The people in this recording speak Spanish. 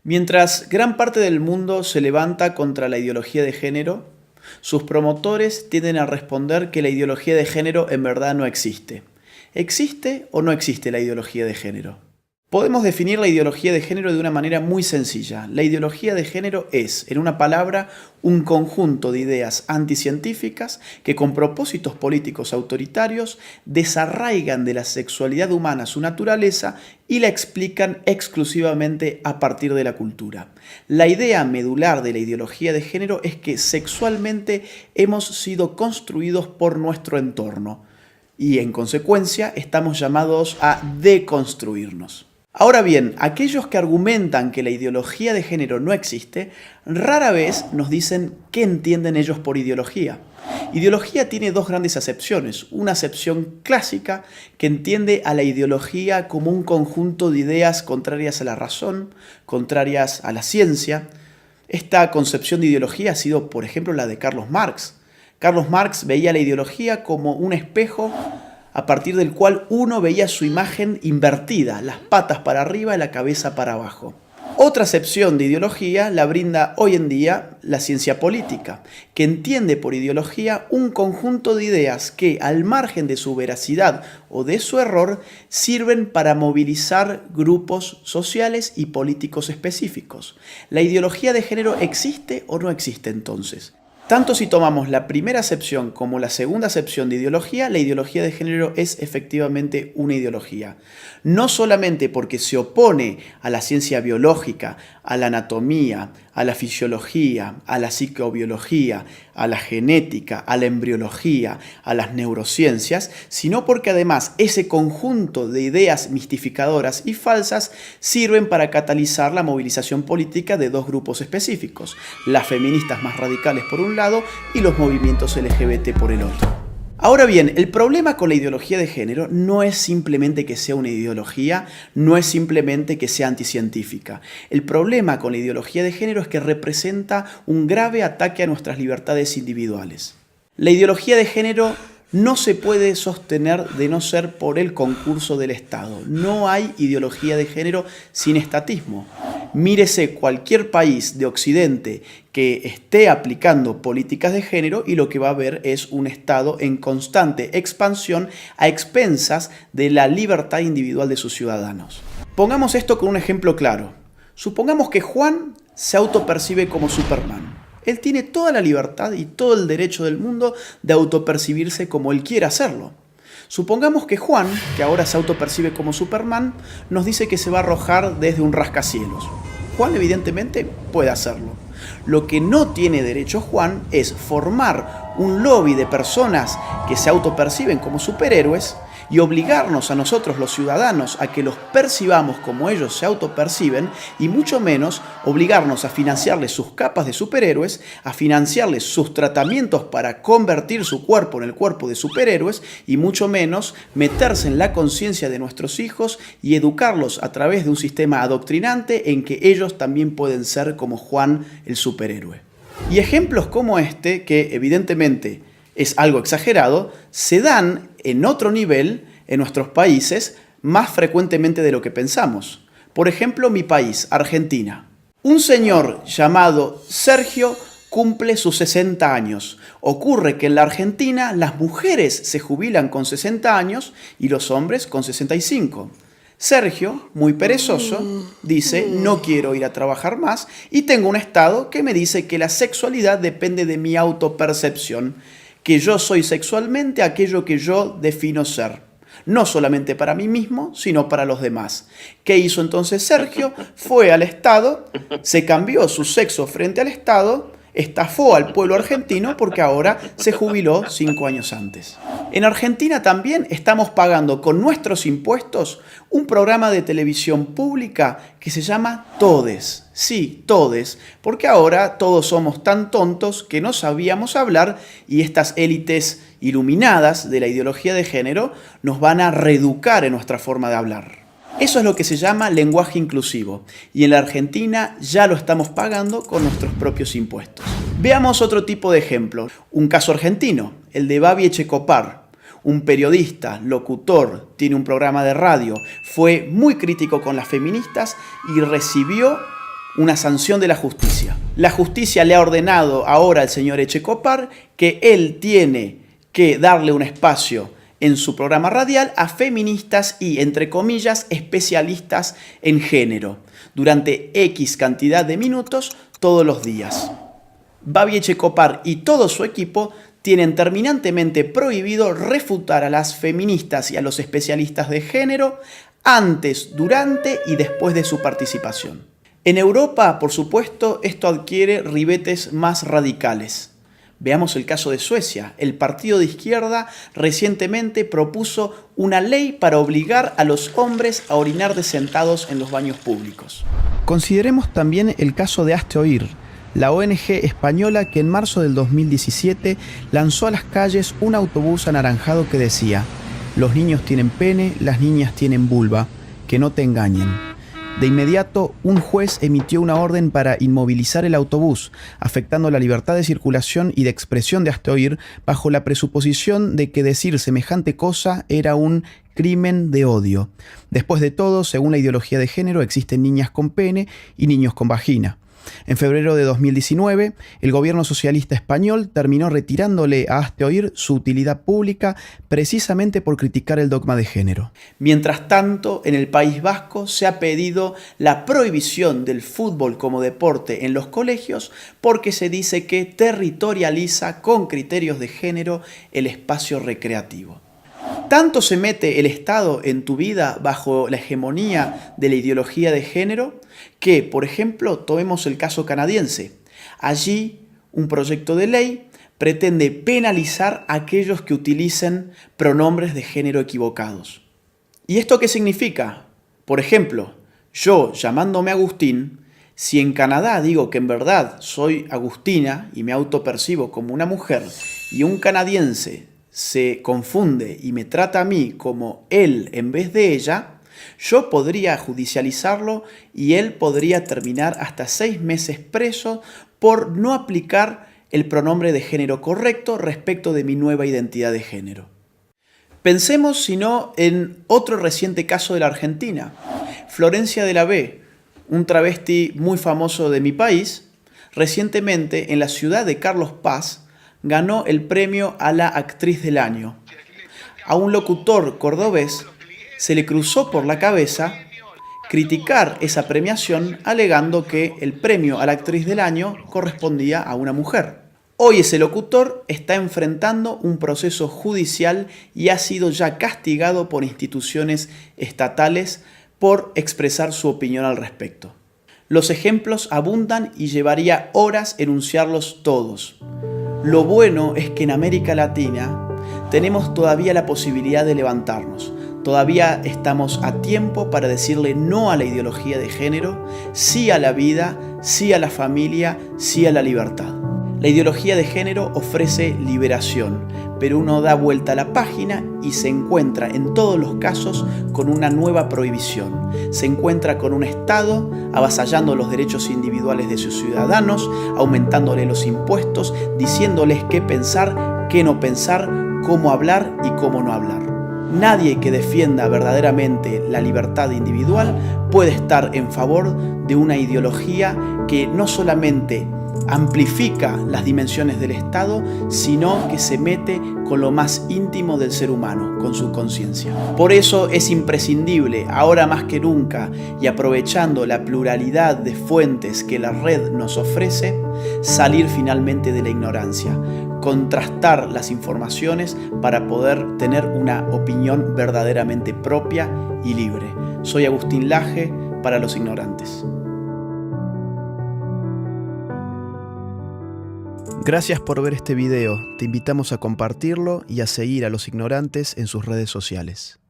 Mientras gran parte del mundo se levanta contra la ideología de género, sus promotores tienden a responder que la ideología de género en verdad no existe. ¿Existe o no existe la ideología de género? Podemos definir la ideología de género de una manera muy sencilla. La ideología de género es, en una palabra, un conjunto de ideas anticientíficas que con propósitos políticos autoritarios desarraigan de la sexualidad humana su naturaleza y la explican exclusivamente a partir de la cultura. La idea medular de la ideología de género es que sexualmente hemos sido construidos por nuestro entorno y en consecuencia estamos llamados a deconstruirnos. Ahora bien, aquellos que argumentan que la ideología de género no existe, rara vez nos dicen qué entienden ellos por ideología. Ideología tiene dos grandes acepciones. Una acepción clásica que entiende a la ideología como un conjunto de ideas contrarias a la razón, contrarias a la ciencia. Esta concepción de ideología ha sido, por ejemplo, la de Carlos Marx. Carlos Marx veía la ideología como un espejo a partir del cual uno veía su imagen invertida, las patas para arriba y la cabeza para abajo. Otra acepción de ideología la brinda hoy en día la ciencia política, que entiende por ideología un conjunto de ideas que, al margen de su veracidad o de su error, sirven para movilizar grupos sociales y políticos específicos. ¿La ideología de género existe o no existe entonces? Tanto si tomamos la primera acepción como la segunda acepción de ideología, la ideología de género es efectivamente una ideología. No solamente porque se opone a la ciencia biológica, a la anatomía, a la fisiología, a la psicobiología, a la genética, a la embriología, a las neurociencias, sino porque además ese conjunto de ideas mistificadoras y falsas sirven para catalizar la movilización política de dos grupos específicos, las feministas más radicales por un lado y los movimientos LGBT por el otro. Ahora bien, el problema con la ideología de género no es simplemente que sea una ideología, no es simplemente que sea anticientífica. El problema con la ideología de género es que representa un grave ataque a nuestras libertades individuales. La ideología de género no se puede sostener de no ser por el concurso del Estado. No hay ideología de género sin estatismo. Mírese cualquier país de Occidente que esté aplicando políticas de género y lo que va a ver es un Estado en constante expansión a expensas de la libertad individual de sus ciudadanos. Pongamos esto con un ejemplo claro. Supongamos que Juan se autopercibe como Superman. Él tiene toda la libertad y todo el derecho del mundo de autopercibirse como él quiera hacerlo. Supongamos que Juan, que ahora se autopercibe como Superman, nos dice que se va a arrojar desde un rascacielos. Juan evidentemente puede hacerlo. Lo que no tiene derecho Juan es formar un lobby de personas que se autoperciben como superhéroes y obligarnos a nosotros los ciudadanos a que los percibamos como ellos se autoperciben y mucho menos obligarnos a financiarles sus capas de superhéroes, a financiarles sus tratamientos para convertir su cuerpo en el cuerpo de superhéroes y mucho menos meterse en la conciencia de nuestros hijos y educarlos a través de un sistema adoctrinante en que ellos también pueden ser como Juan el superhéroe. Y ejemplos como este, que evidentemente es algo exagerado, se dan en otro nivel en nuestros países más frecuentemente de lo que pensamos. Por ejemplo, mi país, Argentina. Un señor llamado Sergio cumple sus 60 años. Ocurre que en la Argentina las mujeres se jubilan con 60 años y los hombres con 65. Sergio, muy perezoso, dice, no quiero ir a trabajar más y tengo un estado que me dice que la sexualidad depende de mi autopercepción, que yo soy sexualmente aquello que yo defino ser. No solamente para mí mismo, sino para los demás. ¿Qué hizo entonces Sergio? Fue al Estado, se cambió su sexo frente al Estado, estafó al pueblo argentino porque ahora se jubiló 5 años antes. En Argentina también estamos pagando con nuestros impuestos un programa de televisión pública que se llama Todes. Sí, Todes, porque ahora todos somos tan tontos que no sabíamos hablar y estas élites iluminadas de la ideología de género nos van a reeducar en nuestra forma de hablar. Eso es lo que se llama lenguaje inclusivo y en la Argentina ya lo estamos pagando con nuestros propios impuestos. Veamos otro tipo de ejemplo, un caso argentino, el de Babi Echecopar. Un periodista, locutor, tiene un programa de radio, fue muy crítico con las feministas y recibió una sanción de la justicia. La justicia le ha ordenado ahora al señor Echecopar que él tiene que darle un espacio en su programa radial a feministas y, entre comillas, especialistas en género, durante X cantidad de minutos todos los días. Babi Echecopar y todo su equipo tienen terminantemente prohibido refutar a las feministas y a los especialistas de género antes, durante y después de su participación. En Europa, por supuesto, esto adquiere ribetes más radicales. Veamos el caso de Suecia. El partido de izquierda recientemente propuso una ley para obligar a los hombres a orinar de sentados en los baños públicos. Consideremos también el caso de Hazte Oír, la ONG española que en marzo del 2017 lanzó a las calles un autobús anaranjado que decía: los niños tienen pene, las niñas tienen vulva, que no te engañen. De inmediato, un juez emitió una orden para inmovilizar el autobús, afectando la libertad de circulación y de expresión de Hazte Oír, bajo la presuposición de que decir semejante cosa era un crimen de odio. Después de todo, según la ideología de género, existen niñas con pene y niños con vagina. En febrero de 2019, el gobierno socialista español terminó retirándole a Hazte Oír su utilidad pública precisamente por criticar el dogma de género. Mientras tanto, en el País Vasco se ha pedido la prohibición del fútbol como deporte en los colegios porque se dice que territorializa con criterios de género el espacio recreativo. ¿Tanto se mete el Estado en tu vida bajo la hegemonía de la ideología de género que, por ejemplo, tomemos el caso canadiense? Allí, un proyecto de ley pretende penalizar a aquellos que utilicen pronombres de género equivocados. ¿Y esto qué significa? Por ejemplo, yo, llamándome Agustín, si en Canadá digo que en verdad soy Agustina y me autopercibo como una mujer, y un canadiense se confunde y me trata a mí como él en vez de ella, yo podría judicializarlo y él podría terminar hasta 6 meses preso por no aplicar el pronombre de género correcto respecto de mi nueva identidad de género. Pensemos, si no, en otro reciente caso de la Argentina. Florencia de la B, un travesti muy famoso de mi país, recientemente en la ciudad de Carlos Paz, ganó el premio a la actriz del año. A un locutor cordobés se le cruzó por la cabeza criticar esa premiación alegando que el premio a la actriz del año correspondía a una mujer. Hoy ese locutor está enfrentando un proceso judicial y ha sido ya castigado por instituciones estatales por expresar su opinión al respecto. Los ejemplos abundan y llevaría horas enunciarlos todos. Lo bueno es que en América Latina tenemos todavía la posibilidad de levantarnos. Todavía estamos a tiempo para decirle no a la ideología de género, sí a la vida, sí a la familia, sí a la libertad. La ideología de género ofrece liberación, pero uno da vuelta a la página y se encuentra en todos los casos con una nueva prohibición. Se encuentra con un Estado avasallando los derechos individuales de sus ciudadanos, aumentándole los impuestos, diciéndoles qué pensar, qué no pensar, cómo hablar y cómo no hablar. Nadie que defienda verdaderamente la libertad individual puede estar en favor de una ideología que no solamente amplifica las dimensiones del Estado, sino que se mete con lo más íntimo del ser humano, con su conciencia. Por eso es imprescindible, ahora más que nunca, y aprovechando la pluralidad de fuentes que la red nos ofrece, salir finalmente de la ignorancia, contrastar las informaciones para poder tener una opinión verdaderamente propia y libre. Soy Agustín Laje para Los Ignorantes. Gracias por ver este video, te invitamos a compartirlo y a seguir a Los Ignorantes en sus redes sociales.